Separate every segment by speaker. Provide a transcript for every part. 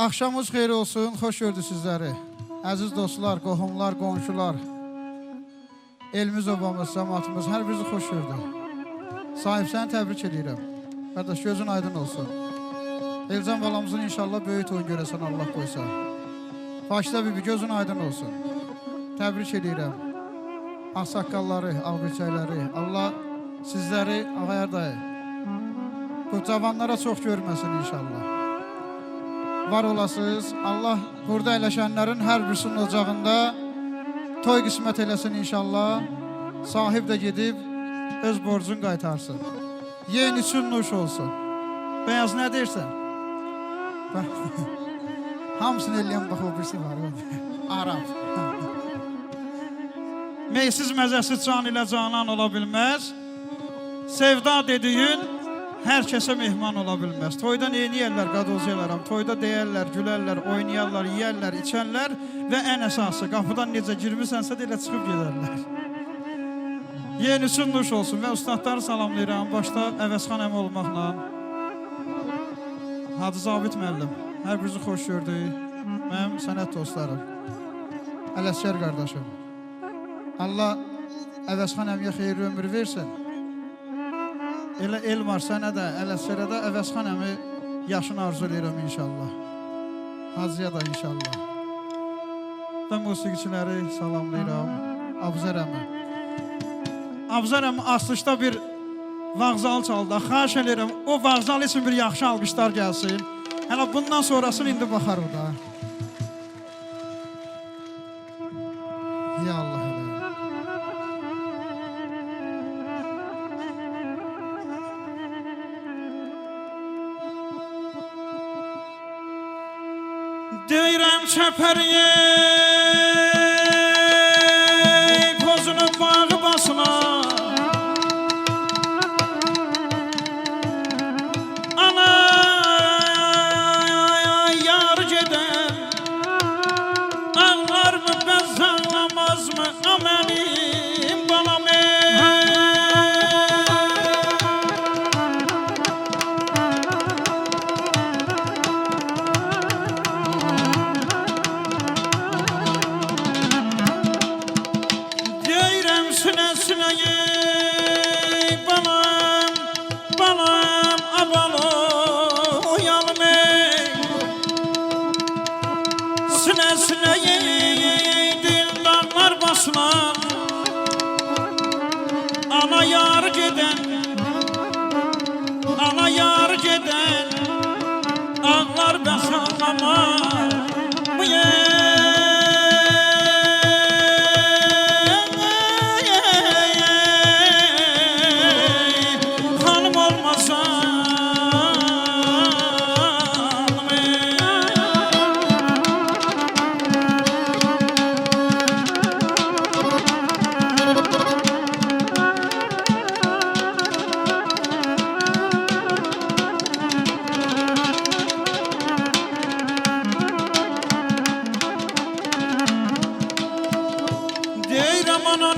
Speaker 1: Axşamınız xeyir olsun, xoş gördük sizləri. Əziz dostlar, qohumlar, qonşular, elimiz, obamız, cəmaatımız, hər birinizi xoş gördük. Sahib səni təbrik edirəm. Qardaş, gözün aydın olsun. Elcan balamızın inşallah böyük toyun görəsən Allah qoysa. Faşda bibi, gözün aydın olsun. Təbrik edirəm. Ağsaqqalları, ağbirçəkləri, Allah sizləri, ağayar dayı, bu cavanlara çox görməsin inşallah. Var olasınız. Allah burada əyləşənlərin hər birisinin ocağında toy qismət eləsin inşallah. Sahib də gedib öz borcunu qaytarsın. Yeyin üçün nuş olsun. Beyaz nə deyirsən? Hamısını eləyən bax o birisi var. Arab. Meysiz məzəsiz can ilə canan ola bilməz. Sevda dediyin hər kəsə mehman ola bilməz. Toyda neyniyərlər, qadoz toyda deyərlər, gülərlər, oynayarlar, yiyərlər, içərlər və ən əsası qapıdan necə girmisənsə də elə çıxıb gedərlər. Yeni üçün nuş olsun və ustadları salamlayıram. Başda Əvəzxan əmi olmaqla Hacı Zabit müəllim, hər birinizi xoş gördük. Mənim sənət dostlarım, Ələsgər qardaşım, Allah Əvəzxan əmiyə xeyirli ömür versin. Elə Elmar sənə də, Ələsgərə də Əvəzxan əmi yaşını arzu edirəm inşallah. Hacıya da inşallah. Və musiqiçiləri salamlayıram. Abzər əmi. Abzər əmi Aslışda bir vağzal çaldı. Xahiş edirəm, o vağzal üçün bir yaxşı alqışlar gəlsin. Hələ bundan sonrasını indi baxarıq da. Ya Allah. Deyirəm çəpəriyə pozunu bağı basına ana yar gedən ağlar mı bəz ağlamaz mı mənim balam ana yar gedən ağlar bəs ağlamaz bu xanım olmasa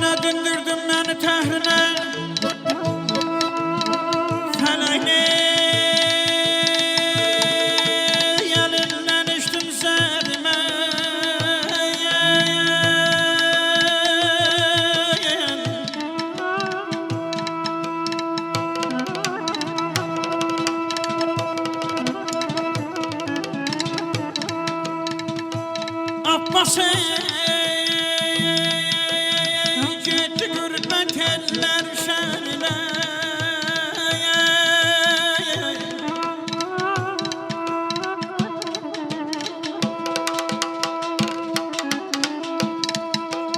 Speaker 1: ne dindirdin beni tehrine felekli elinden içtim serime Abbas eller şerine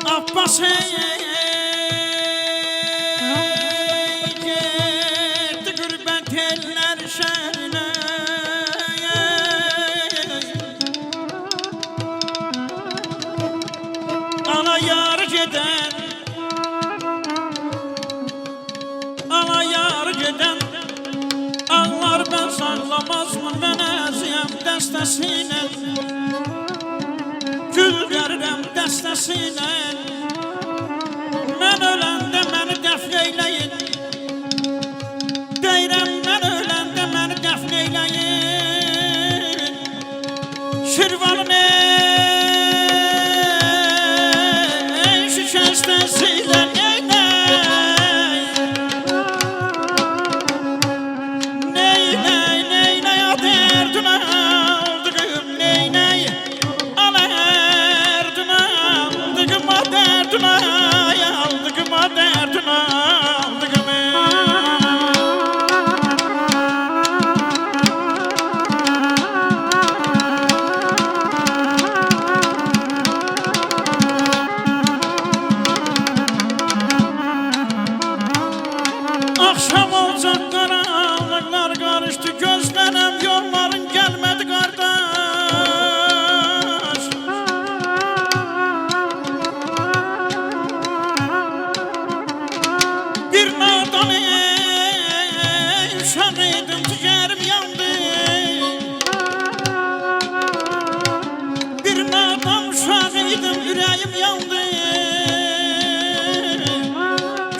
Speaker 1: Abbas gitti gürbet eller şerine ana yar geden ağlar ben sağlamaz mı ben əziyəm dəstəsiyle gül verirəm dəstəsiyle mən öləndə məni dəfn eyləyin deyirəm mən öləndə məni dəfn eyləyin
Speaker 2: Şirvanın ey şikestesiyle ney aderdin aldıgım ney alerdin aldıgım aderdin aldıgım aderdin aldıgım Akşam olacak karanlıklar karıştı gözlerim yolların gelmedi kardeş Bir nadan uşağıydım ciğerim yandı Bir nadan uşağıydım yüreğim yandı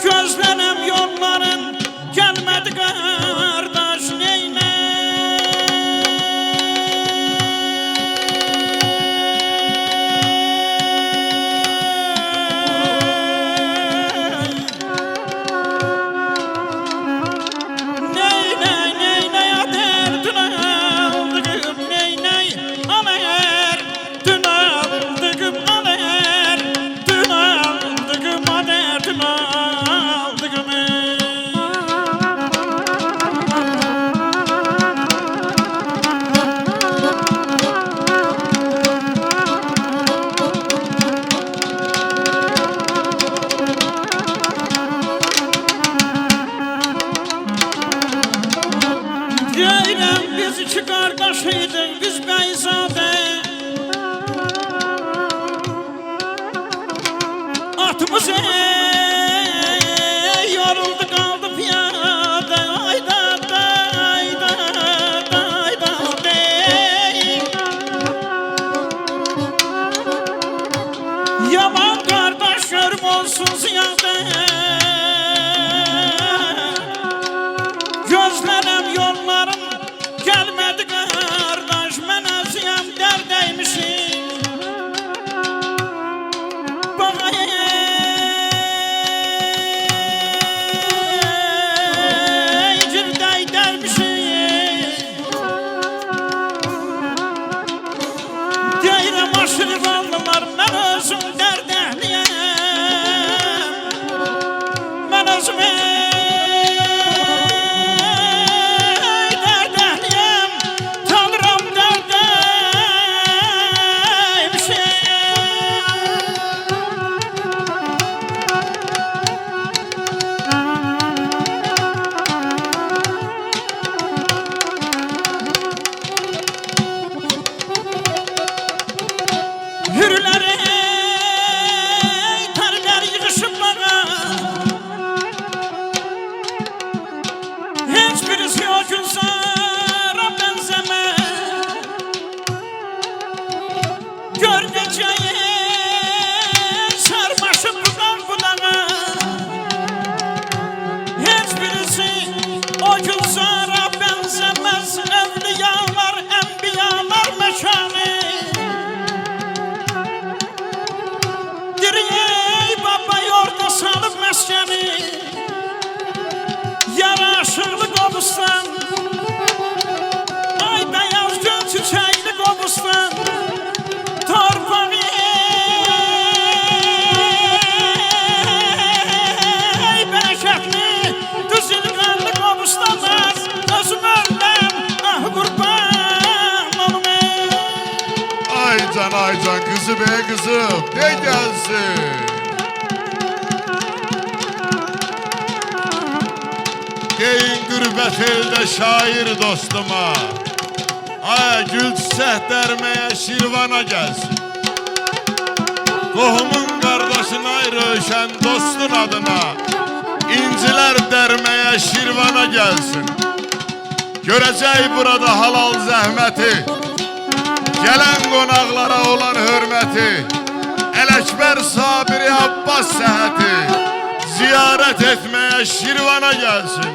Speaker 2: Gözlerim yolların gelmedi kardeş neyine Neyine aderdin aldıgım neyine alerdin aldıgım alerdin aldıgım aderdin aldıgım Deyirəm biz iki qardaş idik biz bəyzadə Atımız yoruldu qaldı piyada Ayda ayda ayda Yaman qardaş görüm olsun ziyadə Gözlerim yollarım gelmedi kardeş Ben azıyam derdeymişim Bana cirdey dermişim Deyirəm aşırı vallılar ben özüm derdehliyem Ben özüm Hürleri terler yığışıp bana Hiçbirisi o gülzara benzemez Görgeceyi sarmaşıp budan budana Hiçbirisi o gülzara benzemez Evliyalar, enbiyalar mekanı Diriyey baba yorda salıp meskeni Yaraşıklı Qobustan Ay beyaz gül çiçekli Qobustan Torpağı ey bereketli Düzülqanlı Qobustanlar Özüm öllem ah qurban olum
Speaker 3: Aycan kızı be kızım ne gelsin Deyin gürbet elde şair dostuma Gül çiçek dermeye Şirvana gelsin Qohumun kardeşin ay röşen dostun adına İnciler dermeye Şirvana gelsin Görecek burada halal zəhməti Gelen qonaqlara olan hürmeti Ələkbər Sabiri Abbas səhəti Ziyaret etmeye Şirvana gelsin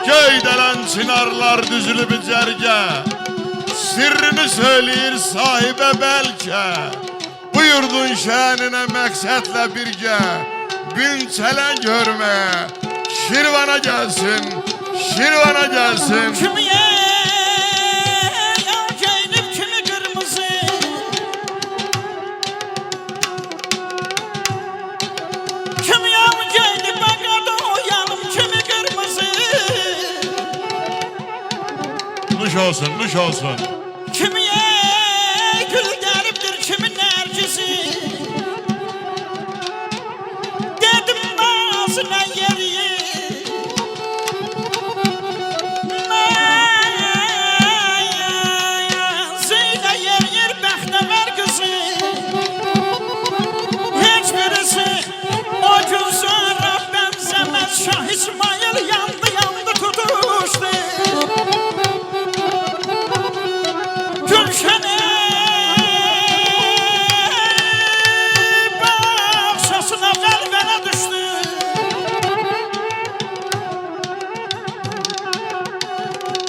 Speaker 3: Göydelen çınarlar düzülüb cərgə Sirrini söyleyir sahibe belki. Bu yurdun şenine məqsədlə birgə bin çelen görmeye Şirvana gelsin, Şirvana gelsin.
Speaker 2: Kimi geyinib kimi kırmızı, kimi geyinib bagada uyanım kimi kırmızı,
Speaker 3: Nuş olsun, nuş olsun.
Speaker 2: kimi gül deriptir kimi nergisi. Dedim nazına yeri, Zeyde yer bəxtəvər qızı. Heç birisi o gün sonra bənzəməz. Şah İsmail yandı yandı tutuşdu. Gülşəni bağşasına qəlbənə düşdü.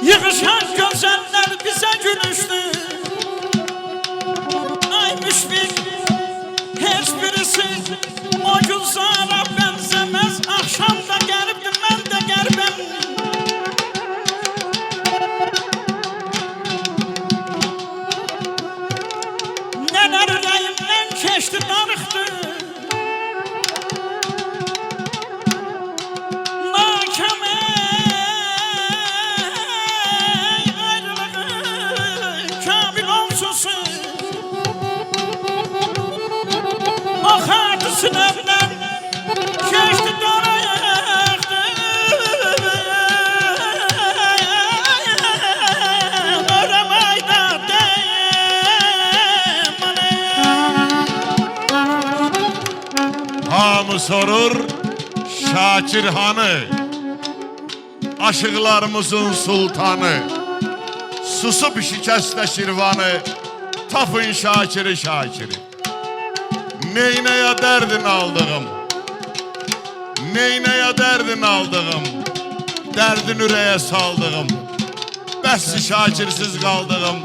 Speaker 2: Yığışan gözəller bize gülüştü. Ay müşfik, heç birisi o gülzara benzemez. Akşam da gelibdi, ben de gelmem. Neler yüreğimden keçti, darıktı. Sınavdan geçti doğrayaktı. Aramayda demane.
Speaker 3: Hamı sorur Şakir hanı, aşıqlarımızın sultanı. Susup şikəstə Şirvanı, tapın Şakiri Şakiri. Neyneye derdin aldığım, neyneye derdin aldığım, derdin üreye saldığım, bəssi Şakirsiz kaldığım,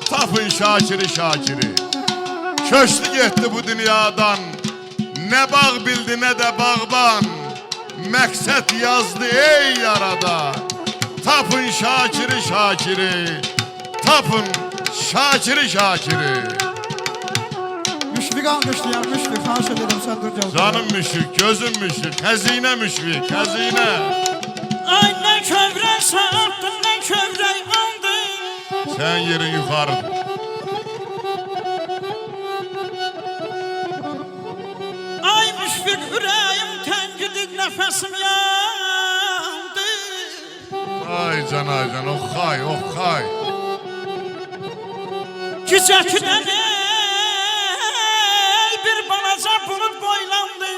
Speaker 3: tapın Şakiri Şakiri. Köçtü gitti bu dünyadan, ne bağ bildi ne de bağban, məqsəd yazdı ey yarada. Tapın Şakiri Şakiri, tapın Şakiri Şakiri.
Speaker 1: Müşfik almışlayan Müşfik, xahiş ederim sen dur gel.
Speaker 3: Canım müşfik, gözüm müşfik, hazine müşfik, hazine.
Speaker 2: Ay ne kövrek sağıttın, ne kövrek aldın.
Speaker 3: Sen yerin yukarı.
Speaker 2: Ay müşfik yüreğim tenkidi, nefesim yandı.
Speaker 3: Ay can, oxay, oxay.
Speaker 2: Gecəkdən bir balaca bulut boylandı.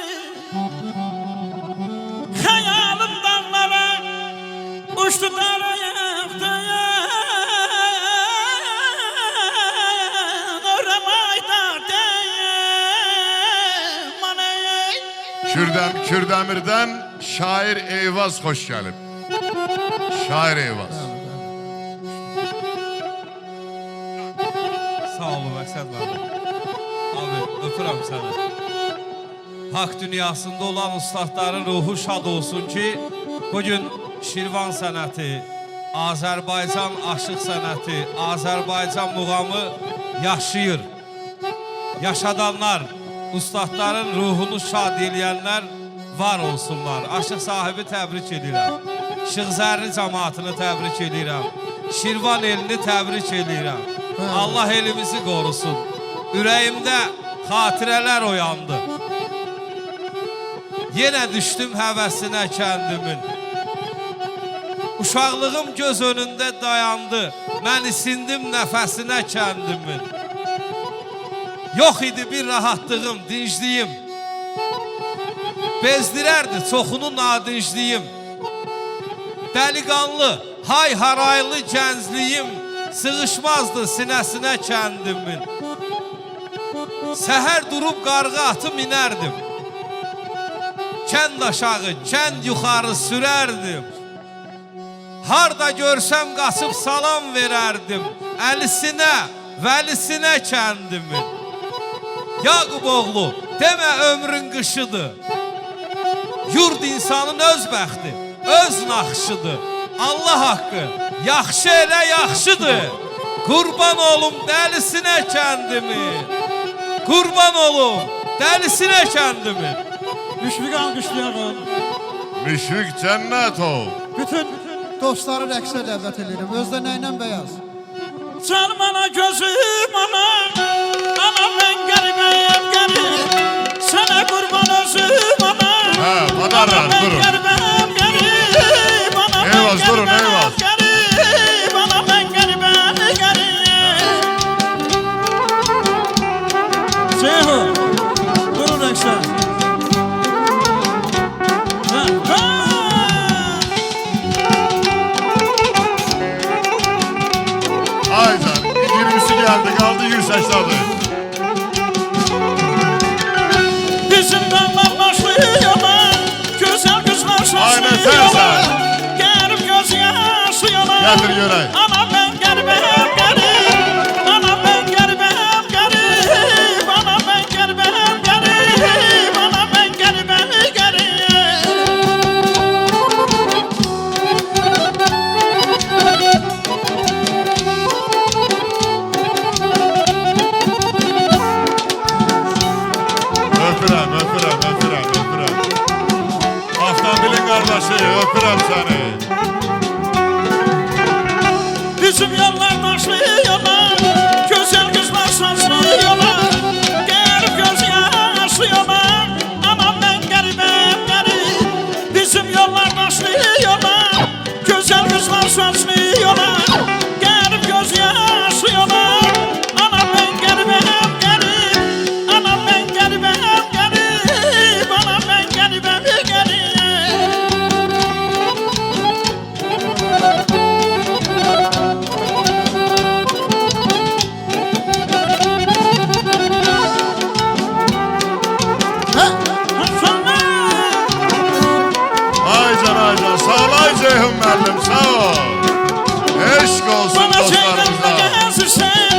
Speaker 2: Xəyalım dağlara uçdu darayaqdı. Oramayda demane.
Speaker 3: Kürdəmirdən şair Eyvaz xoş gəlib. Şair Eyvaz.
Speaker 4: Sağ olun Məqsəd müəllim. Abi, öpürəm səni. Haqq dünyasında olan ustadların ruhu şad olsun ki, bugün Şirvan sənəti, Azərbaycan aşıq sənəti, Azərbaycan muğamı yaşayır. Yaşadanlar, ustadların ruhunu şad eləyənlər var olsunlar. Aşıq sahibi təbrik edirəm. Şıxzərli cəmaatını təbrik edirəm. Şirvan elini təbrik edirəm. Allah elimizi qorusun. Ürəyimdə xatirələr oyandı. Yenə düşdüm həvəsinə kəndimin. Uşaqlığım göz önündə dayandı. Mən isindim nəfəsinə kəndimin. Yox idi bir rahatlığım, dincliyim. Bezdirərdi çoxunu nadincliyim. Dəliqanlı, hay-haraylı gəncliyim sığışmazdı sinəsinə kəndimin. Səhər durub qarğı atım inərdim. Kənd aşağı, kənd yuxarı sürərdim. Harda görsəm qaçıb salam verərdim. Əlisinə, vəlisinə kəndimin. Yaqub oğlu, demə ömrün qışıdır. Yurd insanın öz bəxti, öz naxışıdır. Allah haqqı, yaxşı elə yaxşıdır. Qurban olum dəlisinə kəndimin. Qurban olum dəlisinə kəndimin.
Speaker 2: Müşfiq alqışlayalım.
Speaker 3: Müşfik cennet ol.
Speaker 1: Bütün dostları rəqsə dəvət edirəm. Özdə nəylə bəyaz?
Speaker 2: Canım ana gözüm ana, ana ben garibim garib. Sana kurban özüm ana.
Speaker 3: He, padarlar,
Speaker 2: ben
Speaker 3: durun.
Speaker 2: garibim garib. Ana ben
Speaker 3: Eyvaz, durun,
Speaker 2: garibim
Speaker 3: eyvaz.
Speaker 2: garib. Ana ben garibim garib. Ceyhun, durun Eksen.
Speaker 3: Aycan, 20'si geldi kaldı 180'di.
Speaker 2: Bizim dağlar başlıyorlar, güzel kızlar
Speaker 3: Aynen
Speaker 2: saçlıyorlar.
Speaker 3: sen.
Speaker 2: Gelip göz yaşlıyorlar.
Speaker 3: Getir göreyim.
Speaker 2: Ana ben garibim garib. Ana ben garibim garib. Ana ben garibim garib. Ana ben garibim garib.
Speaker 3: Öpürəm. Avtomobilin kardeşi, öpürəm seni.
Speaker 2: Bizim yollar başlıyorlar, güzel kızlar saçlıyorlar. Gelip göz yaşlıyorlar. Anam ben garibim garib. Bizim yollar başlıyorlar, güzel kızlar saçlıyorlar. Gelip göz yaşlıyorlar. Anam ben garibim garib. Anam ben garibim garib. Anam ben garibim garib.
Speaker 3: Aycan, sağ ol Ceyhun müəllim, sağ ol. Eşq olsun
Speaker 2: Bana
Speaker 3: dostlarımıza.
Speaker 2: şeylerle gezirsen